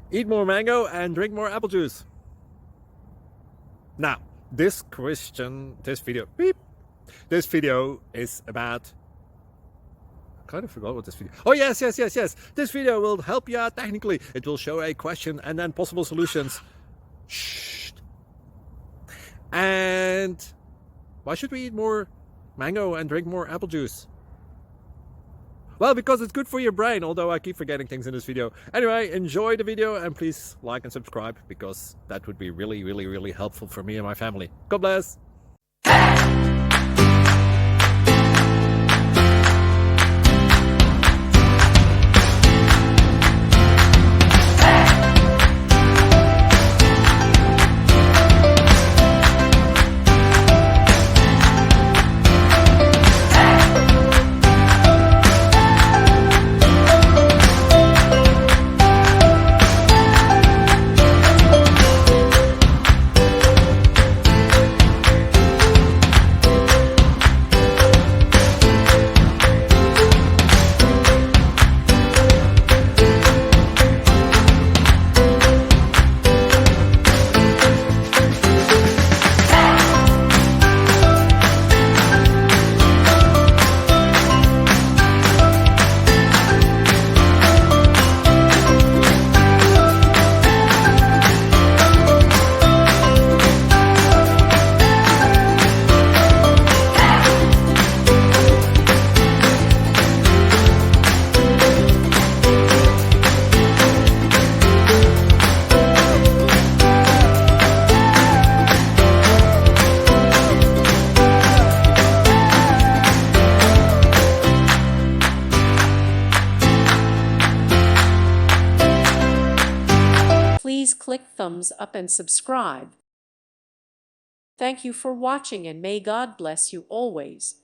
Eat more mango and drink more apple juice. Now, this video is about, I kind of forgot what this video. Oh, yes. This video will help you out technically. It will show a question and then possible solutions. Shh. And why should we eat more mango and drink more apple juice? Well, because it's good for your brain, although I keep forgetting things in this video. Anyway, enjoy the video and please like and subscribe, because that would be really helpful for me and my family. God bless. Please click thumbs up and subscribe. Thank you for watching and may God bless you always.